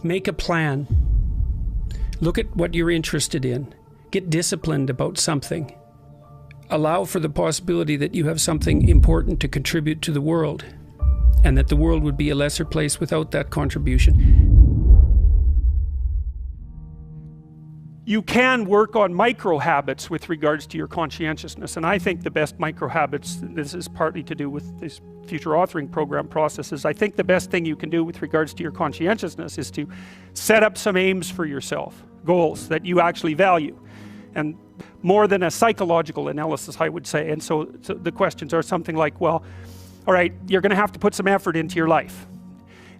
Make a plan. Look at what you're interested in. Get disciplined about something. Allow for the possibility that you have something important to contribute to the world, and that the world would be a lesser place without that contribution. You can work on micro habits with regards to your conscientiousness, and I think the best micro habits, this is partly to do with this future authoring program processes, I think the best thing you can do with regards to your conscientiousness is to set up some aims for yourself, goals that you actually value, and more than a psychological analysis, I would say. And so the questions are something like, well, all right, you're going to have to put some effort into your life,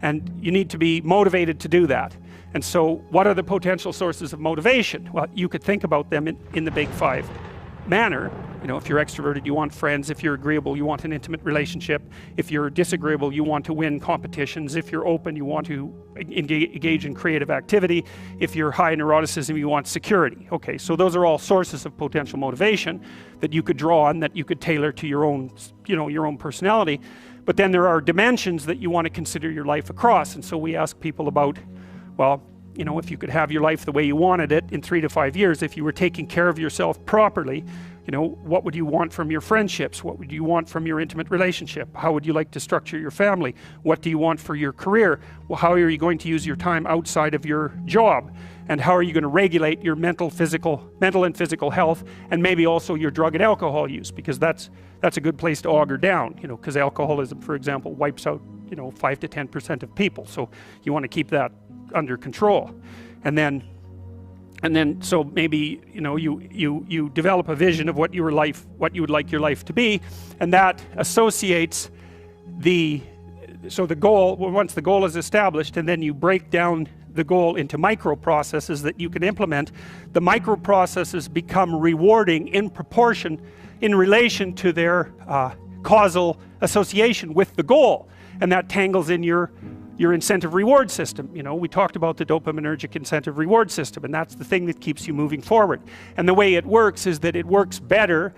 and you need to be motivated to do that. And so what are the potential sources of motivation? Well, you could think about them in the big five manner. You know, if you're extroverted, you want friends. If you're agreeable, you want an intimate relationship. If you're disagreeable, you want to win competitions. If you're open, you want to engage in creative activity. If you're high in neuroticism, you want security. Okay, so those are all sources of potential motivation that you could draw on, that you could tailor to your own, you know, your own personality. But then there are dimensions that you want to consider your life across. And so we ask people about, well, you know, if you could have your life the way you wanted it in 3 to 5 years, if you were taking care of yourself properly, you know, what would you want from your friendships? What would you want from your intimate relationship? How would you like to structure your family? What do you want for your career? Well, how are you going to use your time outside of your job? And how are you going to regulate your mental and physical health, and maybe also your drug and alcohol use? Because that's a good place to auger down, you know, because alcoholism, for example, wipes out, you know, 5 to 10% of people. So you want to keep that under control. And then so maybe, you know, you develop a vision of what you would like your life to be, and that associates the goal. Well, once the goal is established, and then you break down the goal into micro processes that you can implement, the micro processes become rewarding in proportion, in relation to their causal association with the goal, and that tangles in your incentive reward system. You know, we talked about the dopaminergic incentive reward system, and that's the thing that keeps you moving forward. And the way it works is that it works better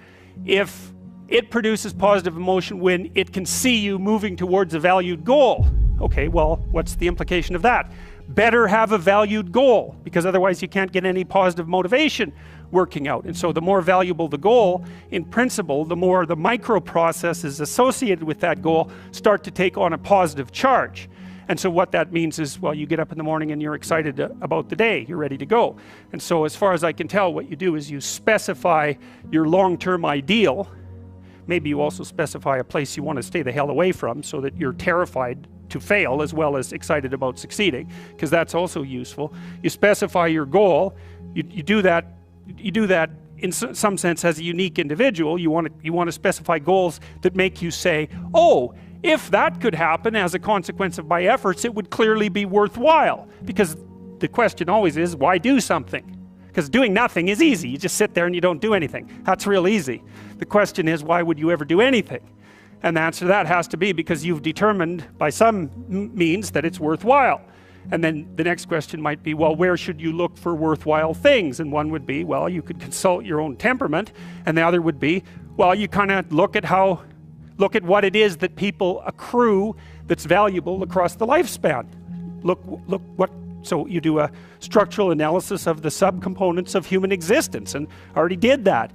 if it produces positive emotion when it can see you moving towards a valued goal. Okay, well, what's the implication of that? Better have a valued goal, because otherwise you can't get any positive motivation working out. And so the more valuable the goal, in principle, the more the micro processes associated with that goal start to take on a positive charge. And so what that means is, well, you get up in the morning and you're excited about the day, you're ready to go. And so as far as I can tell, what you do is you specify your long-term ideal. Maybe you also specify a place you want to stay the hell away from, so that you're terrified to fail as well as excited about succeeding, because that's also useful. You specify your goal. You do that in some sense as a unique individual. You want to specify goals that make you say, oh, if that could happen as a consequence of my efforts, it would clearly be worthwhile. Because the question always is, why do something? Because doing nothing is easy. You just sit there and you don't do anything. That's real easy. The question is, why would you ever do anything? And the answer to that has to be because you've determined by some means that it's worthwhile. And then the next question might be, well, where should you look for worthwhile things? And one would be, well, you could consult your own temperament. And the other would be, well, you kind of look at what it is that people accrue that's valuable across the lifespan. So you do a structural analysis of the subcomponents of human existence, and I already did that.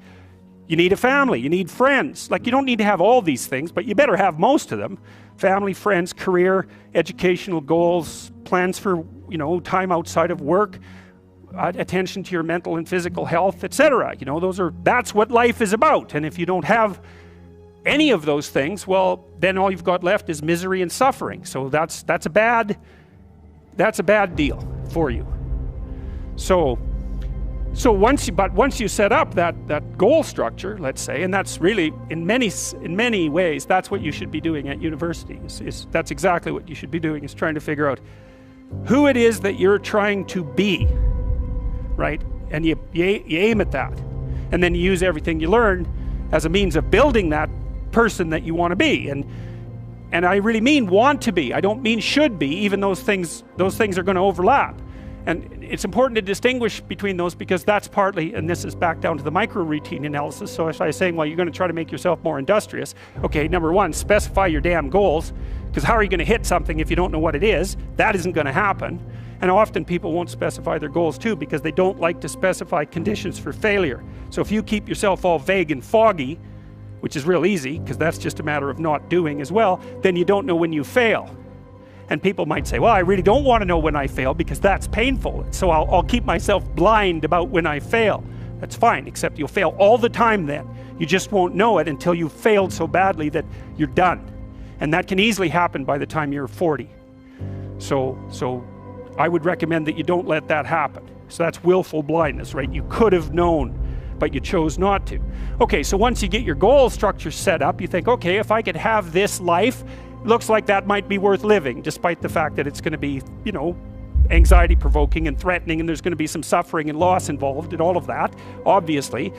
You need a family, you need friends. Like, you don't need to have all these things, but you better have most of them. Family, friends, career, educational goals, plans for, you know, time outside of work, attention to your mental and physical health, etc. You know, that's what life is about. And if you don't have any of those things, well, then all you've got left is misery and suffering. So that's a bad deal for you. So once you set up that goal structure, let's say, and that's really in many ways that's what you should be doing at university. That's exactly what you should be doing, is trying to figure out who it is that you're trying to be, right? And you aim at that, and then you use everything you learn as a means of building that person that you want to be. And I really mean want to be. I don't mean should be, even those things are going to overlap. And it's important to distinguish between those, because that's partly, and this is back down to the micro routine analysis. So if I was saying, well, you're going to try to make yourself more industrious. Okay, number one, specify your damn goals, because how are you going to hit something if you don't know what it is? That isn't going to happen. And often people won't specify their goals too, because they don't like to specify conditions for failure. So if you keep yourself all vague and foggy, which is real easy, because that's just a matter of not doing as well, then you don't know when you fail. And people might say, well, I really don't want to know when I fail because that's painful. So I'll keep myself blind about when I fail. That's fine, except you'll fail all the time then. You just won't know it until you've failed so badly that you're done. And that can easily happen by the time you're 40. So I would recommend that you don't let that happen. So that's willful blindness, right? You could have known, but you chose not to. Okay, so once you get your goal structure set up, you think, okay, if I could have this life, looks like that might be worth living, despite the fact that it's going to be, you know, anxiety provoking and threatening, and there's going to be some suffering and loss involved and all of that. Obviously,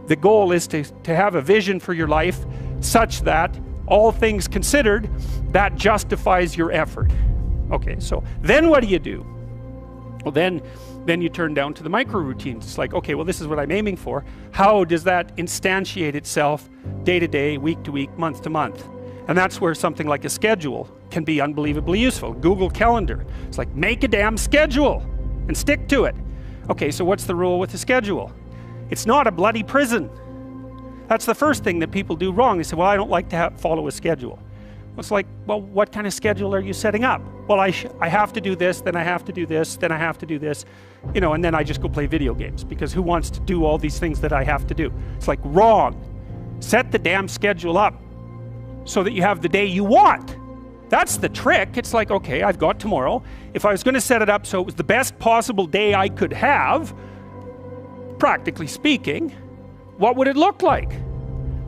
the goal is to have a vision for your life such that, all things considered, that justifies your effort. Okay, so then what do? Well, then you turn down to the micro routines. It's like, okay, well, this is what I'm aiming for. How does that instantiate itself day to day, week to week, month to month? And that's where something like a schedule can be unbelievably useful. Google Calendar. It's like, make a damn schedule and stick to it. Okay, so what's the rule with the schedule? It's not a bloody prison. That's the first thing that people do wrong. They say, well, I don't like to follow a schedule. Well, it's like, well, what kind of schedule are you setting up? Well, I have to do this, then I have to do this, then I have to do this, you know, and then I just go play video games, because who wants to do all these things that I have to do? It's like, wrong. Set the damn schedule up so that you have the day you want. That's the trick. It's like, okay, I've got tomorrow. If I was going to set it up so it was the best possible day I could have, practically speaking, what would it look like?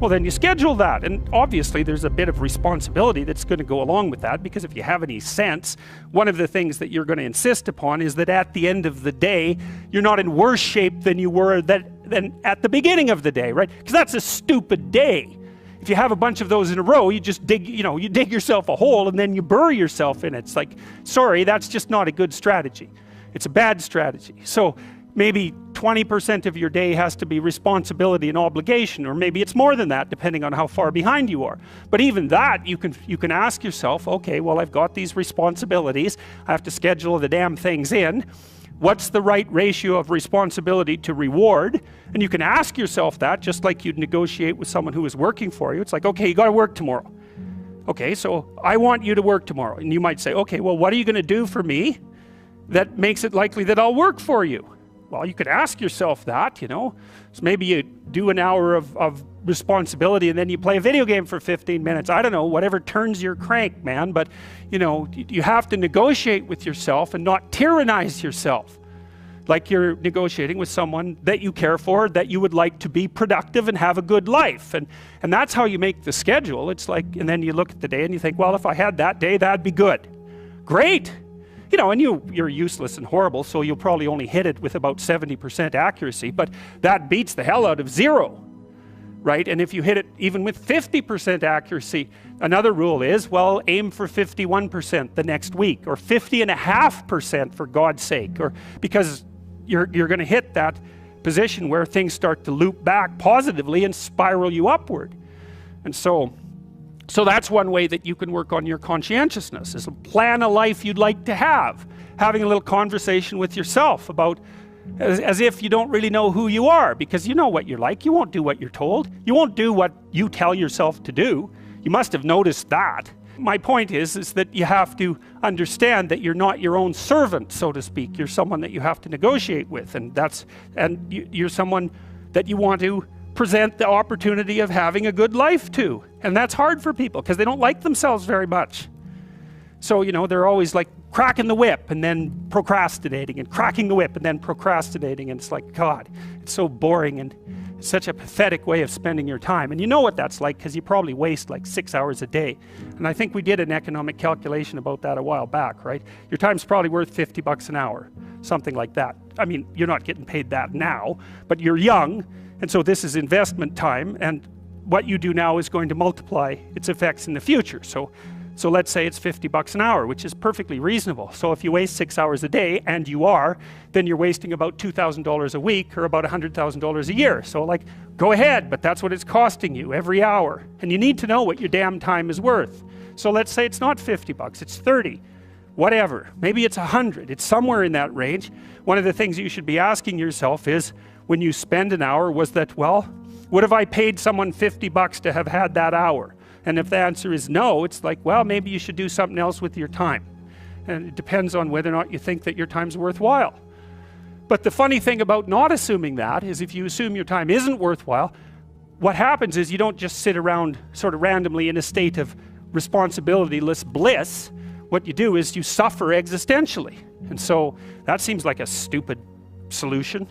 Well, then you schedule that. And obviously there's a bit of responsibility that's going to go along with that, because if you have any sense, one of the things that you're going to insist upon is that at the end of the day, you're not in worse shape than you were than at the beginning of the day, right? Because that's a stupid day. If you have a bunch of those in a row, you just dig, you know, you dig yourself a hole and then you bury yourself in it. It's like, sorry, that's just not a good strategy. It's a bad strategy. So maybe 20% of your day has to be responsibility and obligation, or maybe it's more than that, depending on how far behind you are. But even that, you can ask yourself, okay, well, I've got these responsibilities. I have to schedule the damn things in. What's the right ratio of responsibility to reward? And you can ask yourself that, just like you'd negotiate with someone who is working for you. It's like, okay, you got to work tomorrow. Okay, so I want you to work tomorrow. And you might say, okay, well, what are you going to do for me that makes it likely that I'll work for you? Well, you could ask yourself that, you know. So maybe you do an hour of responsibility and then you play a video game for 15 minutes. I don't know, whatever turns your crank, man. But, you know, you have to negotiate with yourself and not tyrannize yourself. Like you're negotiating with someone that you care for, that you would like to be productive and have a good life. And that's how you make the schedule. It's like, and then you look at the day and you think, well, if I had that day, that'd be good. Great. You know, and you're useless and horrible, so you'll probably only hit it with about 70% accuracy, but that beats the hell out of 0, right? And if you hit it even with 50% accuracy, another rule is, well, aim for 51% the next week, or 50.5% for God's sake, or because you're going to hit that position where things start to loop back positively and spiral you upward. And so that's one way that you can work on your conscientiousness, is plan a life you'd like to have. Having a little conversation with yourself about, as if you don't really know who you are, because you know what you're like. You won't do what you're told. You won't do what you tell yourself to do. You must have noticed that. My point is that you have to understand that you're not your own servant, so to speak. You're someone that you have to negotiate with, and you're someone that you want to present the opportunity of having a good life to. And that's hard for people because they don't like themselves very much. So, you know, they're always like cracking the whip and then procrastinating, and cracking the whip and then procrastinating. And it's like, God, it's so boring and it's such a pathetic way of spending your time. And you know what that's like, because you probably waste like 6 hours a day. And I think we did an economic calculation about that a while back, right? Your time's probably worth $50 an hour, something like that. I mean, you're not getting paid that now, but you're young. And so this is investment time, and what you do now is going to multiply its effects in the future. So So let's say it's 50 bucks an hour, which is perfectly reasonable. So if you waste 6 hours a day, and you are, then you're wasting about $2,000 a week, or about $100,000 a year. So like, go ahead, but that's what it's costing you every hour. And you need to know what your damn time is worth. So let's say it's not 50 bucks, it's 30. Whatever, maybe it's 100, it's somewhere in that range. One of the things you should be asking yourself is, when you spend an hour, was that, well, would have I paid someone 50 bucks to have had that hour? And if the answer is no, it's like, well, maybe you should do something else with your time. And it depends on whether or not you think that your time's worthwhile. But the funny thing about not assuming that is, if you assume your time isn't worthwhile, what happens is you don't just sit around sort of randomly in a state of responsibilityless bliss. What you do is you suffer existentially. And so that seems like a stupid solution.